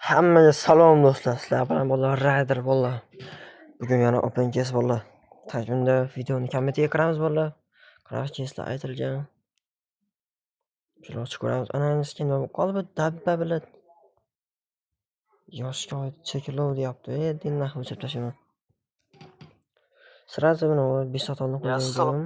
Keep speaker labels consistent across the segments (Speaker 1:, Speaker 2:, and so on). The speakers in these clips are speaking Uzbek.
Speaker 1: Hammaga salom do'stlar. Sizlar bilan bolalar Rider bolalar. Bugun yana Open Case bolalar. Tajunda videoni kommentga kiramiz bolalar. Qarashingizlar aytilgan. Ochib ko'ramiz. Ana skin qolib dabba bilan yoshga oid cheklov deyapti. Dinni o'chirib tashlaman. Сразу buni 5 sotomni qo'ygan edim.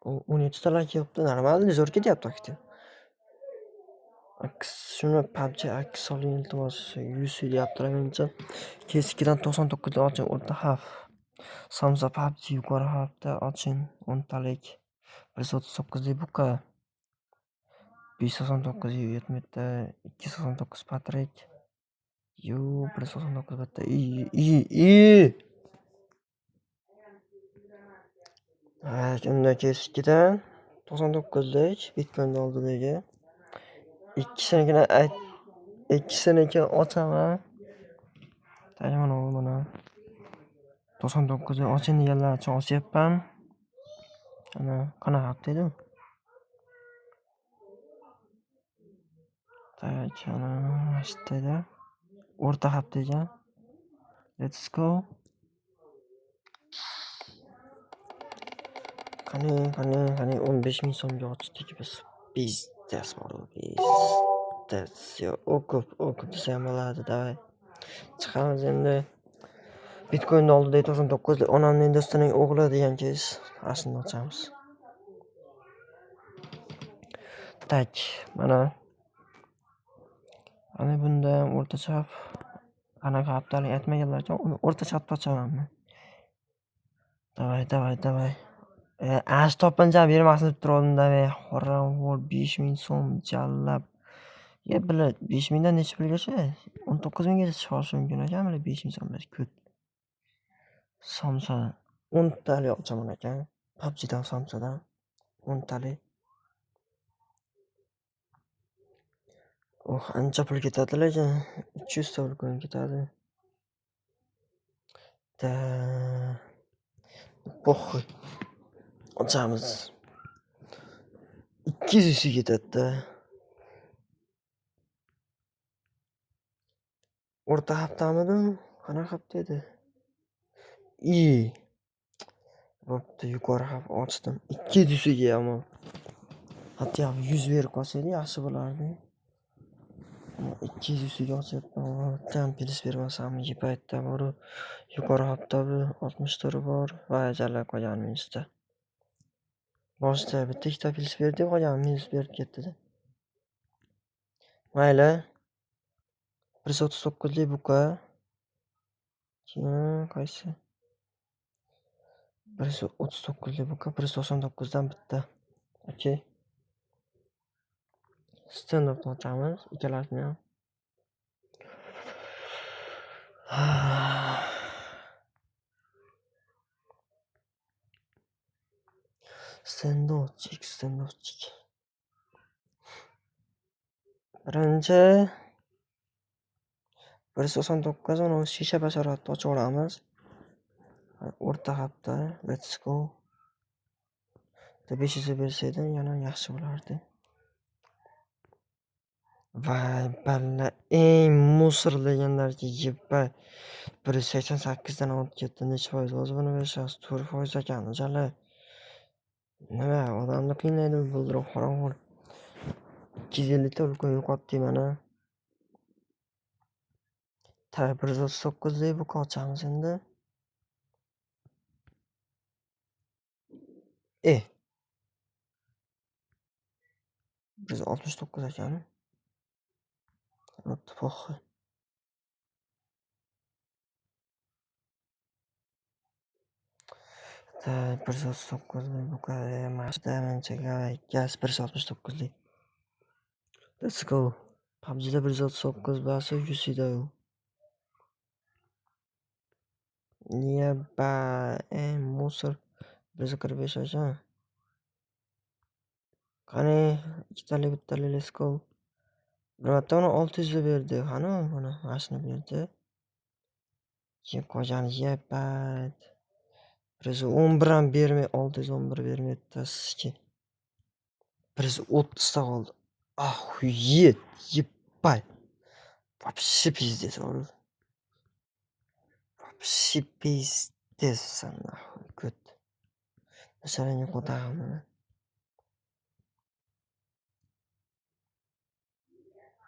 Speaker 1: U 17 ta like yaptı. Normalde zo'r ketyapti aktiv. Shuni PUBG aks soling iltimos 100 deyaptilar menimcha. Keskidan 99 dan oching o'rta xavf. Samza PUBG yuqori xavfda oching 10 talik. 139 lik buka. 599 70 ta 299 Patrik. 199 bitta. Unda keskidan 99 lik Bitcoin oldidagi. İkisini ochaman. Mana mana 99 oching deganlar uchun ochyapman. Ana qanaqa haqda ana shitda o'rta hafta ekan. Let's go. Qani 15,000 so'mga ochdik biz. Biznes bor, biznes. O'qib desa ham bo'ladi, davay. Chiqamiz endi. Bitcoin oldida 99 lik onamning do'stining o'g'li degan keys. Aslini ochamiz. Tak, mana. Ana bunda o'rta chap. Qanaqa haftalik aytmaganlarcha uni o'rta chapda ochaman. Davay. Ash topincha bermasin deb turgandim-da, xo'rang'or 5,000 so'm jallab. Bilad 5,000 dan necha pulgacha? 19,000 gacha chiqishi mumkin ekan, 5,000 so'mlar ko'p. Somsa 10 talik ochaman ekan. PUBGdan somsadan 10 talik. Ancha pul ketadi lekin 300 ta pul ketadi. Po'xi. Ochamiz. 200 ketadi. O'rta haftamidi? Qanaqa hafta edi? Bo'pti, yuqori hafta ochdim. 200 ga ham. Hatto 100 berib qolsaydi yaxshi bo'lardi. 200 ga ochyapman. Tam plis bermasamki paytda bor. Yuqori hafta 60 turi bor va jallab qolgan minusda. Boshda bitta ikkita plis berdi, qolgan minus berib ketdi. Mayli. 139 lik buka. Qaysi? 139 lik buka, 199 dan bitta. Okey. Stand-up ochamiz, ikkalasini ham. Stand-up. Birinchi 199 uni shisha bashoratni ochib olamiz. O'rta hafta, let's go. 500 bersaydi yana yaxshi bo'lardi. Voy, balla eng musor deganlarga yebba 188 dan olib ketdi. Necha foiz o'zi buni 4% ekan. Jala. Nima, odamni qiynaydi bildirib qorong'u. 250 ta ulkan yo'qotdi mana. 139 lik bu qochamiz endi. 169 ekan. Po'xi. Da 139 lik bu mashda menchaga gaz 169 lik. Let's go. PUBGda 139 basi 100 da u. Yebba, musor 145 ekan. Qani, ikkitalik bittalik let's go. Bir marta uni 600 berdi. Qani, mana mashina berdi. Keyin qolgani yebba. 111 ham bermay, 611 bermaydi sizga. 130 ta qoldi. Ahuyet, yebba. Вообще пиздец, говорю. Вообще пиздец, нахуй. Good. Настроение куда оно?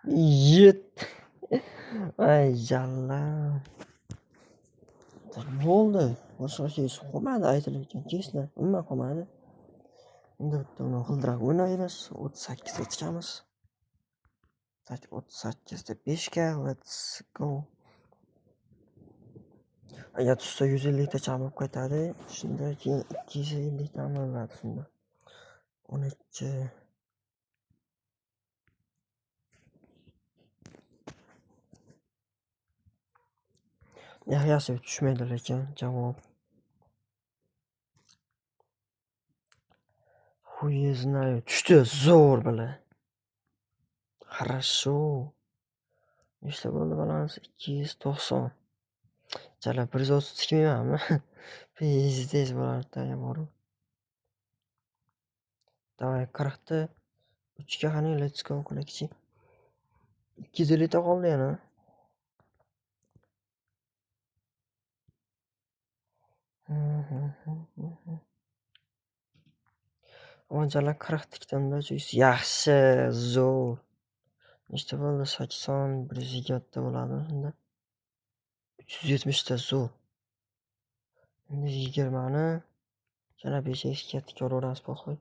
Speaker 1: Ет. Ay yallah. Ne oldu? Boshqa şey qolmadi aytilayotgan keyslar. Umuman qolmadi. Endi bitta uni g'ildirak o'ynaymiz. 38 ga chiqamiz. 38 da 5 ga. Let's go. Agar tushsa 150 ta cham bo'lib qaytadi. Shundan keyin 250 ta bo'ladi shunda. 12 Yaxshisi tushmaydi lekin javob. Хуй знаю. Tushdi zo'r bilan. Хорошо. Nechta bo'ldi balans? 290. Chala 130 tikmaymanmi? Pizdez bo'lardi borib. Давай 40 ta 3 ga qani let's go qilaychi. 250 ta qoldi yana. Chala 40 tikdimda yaxshi zo'r. Nechta bo'ldi? 80, 120 ta bo'ladi shunda. 370 ta zo'r. Endi 20 ni yana 5 ga tikaveramiz po'xoy.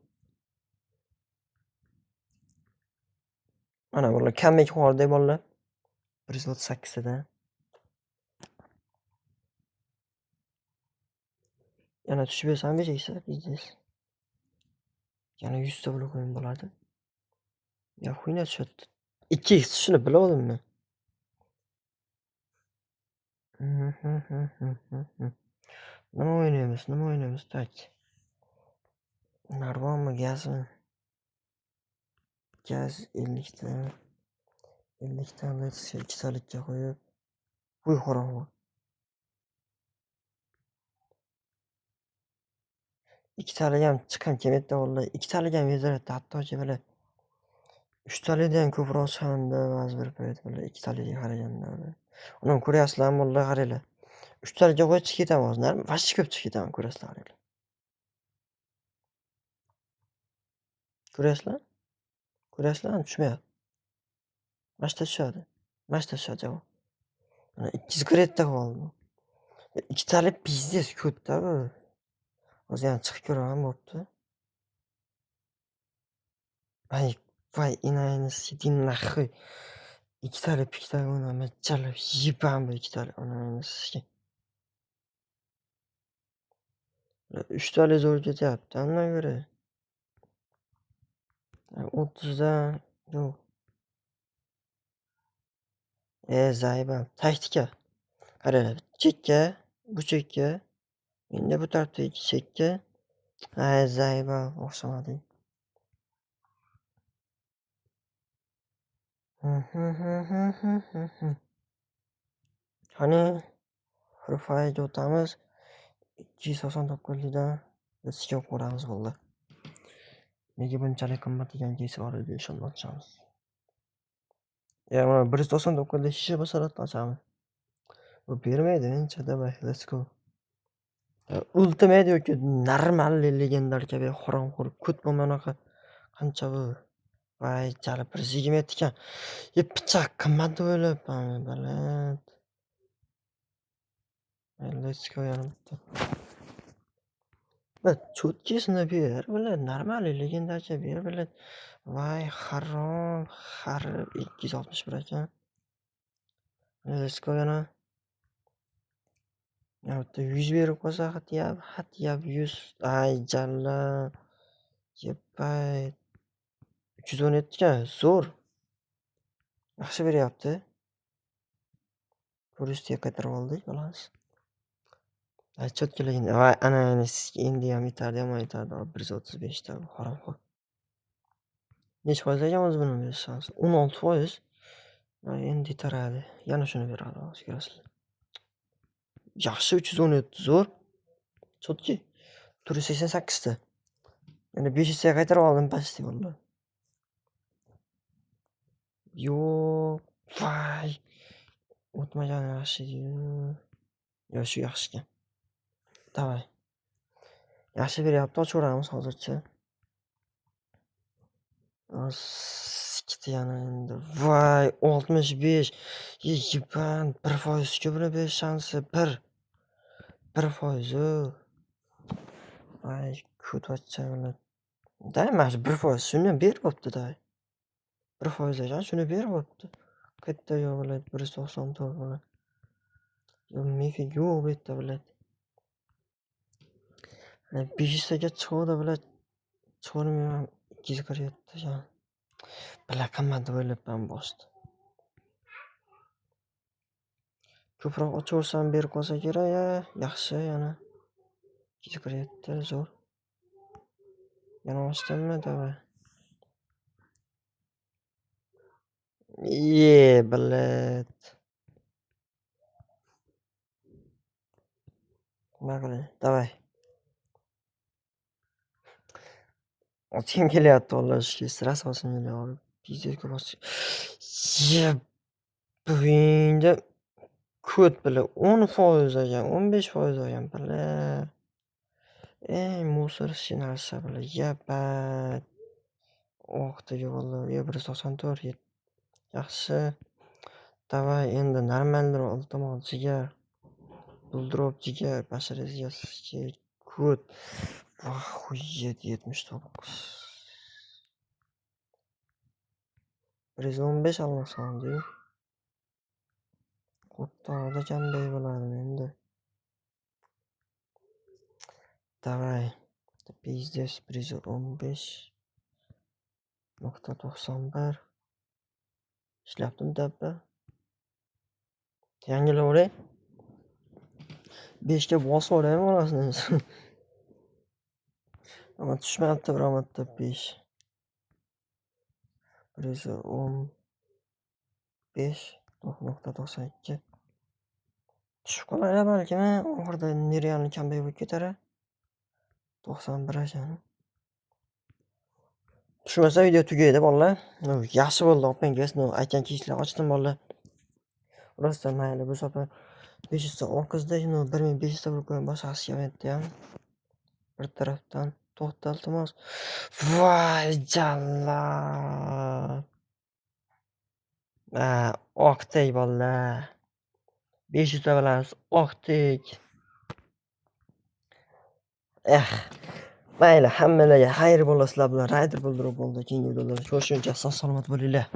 Speaker 1: Mana bular kamlik yuqorida bolalar. 138 da. Yana tushib bersam beraysa, biznes. Yana 100 ta blok o'yin bo'ladi. Ya xuyna tushadi. 2x tushini bilavdimmi? Nima o'ynaymiz? Tak. Narvonmi, gazmi? Gaz 50 ta. 50 ta let's 2 talikka qo'yib. Qo'y qorong'u. 2 talik ham chiqqan kelmaydi vallahi. 2 talik ham yetaradi hattoki mana 3 talikdan ko'proq chiqanda ba'zi bir payt vallahi 2 talikga qaraganda. Uni ko'ryapsizlarmi vallahi qaranglar. 3 talikka qo'yib chiqib ketaman hozir. Vashi ko'p chiqib ketaman ko'rasizlar qaranglar. Ko'ryapsizlarmi? Tushmayapti. Mashta tushadi. Javob. Mana 200 gradda qoldi. 2 talik pizdez ko'pda bu. Hozir ham chiqib ko'raman bo'pti. Voy inayni sidin nahri. 2 talik pikta o'ynamay chalab yibam bu 2 talik onani sizga. 3 talik zo'r ketyapti. Undan ko'ra 30 dan yo'q. Zaybam. Taktika. Qaranglar. Chekka, bu chekka. Endi bu tarafdagi chekka. Zaybam o'xshamadi. Qani Free o'tamiz. 299 dan bizga ko'ramiz bo'ldi. Nega bunchalik qimmat ekanligini bor edi ishonmoqchimiz. Mana 199 da shisha basalat ochamiz. Bu bermaydi, chadamay. Let's go. Ultimate yoki normal legendar kabi qorong'u ko't bo'lmanaqa qancha bu. Voy, chala 120 ekan. Pichoq qimmat o'ylabman, baland. Let's go yana bitta. Cho'tkisini ber, bilan normal legendarcha ber, bilan. Voy, harom, xarib 261 ekan. Let's go yana. Yana bitta 100 berib qo'ysa, xatyap 100. Ay, jalla. Yepay. 317 ga zo'r. Yaxshi beryapti. Turistga qaytarib oldik, xolos. Cho'tkiligin. Voy, ana endi ham yetardi, 135 ta qorong'u. Necha foiz ekan o'zi buni bersangiz? 16%. Endi yetaradi. Yana shuni beradi, hozir ko'rasizlar. Yaxshi 317 zo'r. Cho'tki. 488 ta. Endi 500 ga qaytarib oldim pasti vallahi. Yo'q. Voy. O'tmagani yaxshi-yu. Yo, shu yaxshi ekan. Davay. Yaxshi beryapti, ochaveramiz hozircha. Ikkita yana endi. Voy, 65. Yeban, 1%-ku buni berish shansi 1%. Ay, ko'tvacha bilan. Day, mana shu 1% shuni ham berib bo'pti-da. 1% ekan, shuni berib bo'pti. Qayerda yo bilan 194 bilan. Yo, mifik yo'q bu yerda bilan. 500 taga chiqadi bilan. Chiqarmayman 247 jan. Bilan qimmat o'ylabman boshda. Ko'proq ochaversam berib qolsa kerak, yaxshi yana. 247 zo'r. Yana ochdimmi, davay. Блядь. Nima qilay? Davay. Ochgim kelyapti vallahi shu stress olsin kelyapti. Pizdetga bosib. Buvingda ko't bilan 10% ekan, 15% ekan bilan. Ey, musor narsa bilan yabat. Vaqtiga vallahi 194 yaxshi. Davay endi normalroq iltimos jigar. Buldrop jigar, basharasiga ko't. Охуеть, 79. 115 almasam-di. Qo'rqoqda qanday bo'ladi endi. Davay. Pizdes 115.91. Ishlayaptimi dabba? Yangilavray. 5 ga bosib olaymi orasini? Ama tushmayapti bir marta 5. 115.92. Tushib qolar balkim, oxirida nerealni kamday bo'lib ketar. 91 ekan. Tushmasa video tugaydi bolalar. Yaxshi bo'ldi, opingiz. Aytgan kishlar ochdim bolalar. Rostdan mayli bu safar 500 ta oqizda, 1500 ta bo'lib boshqasi kelmayapti ham. Bir tarafdan to'xta iltimos. Voy, jallod. Oqtek bolalar. 500 ta bilasiz, oqtek. Mayli, hammalarga xayr bo'lasizlar bilan Raider bo'ldirib bo'ldi. Keyingi videolarda ko'rishguncha sog' salomat bo'linglar.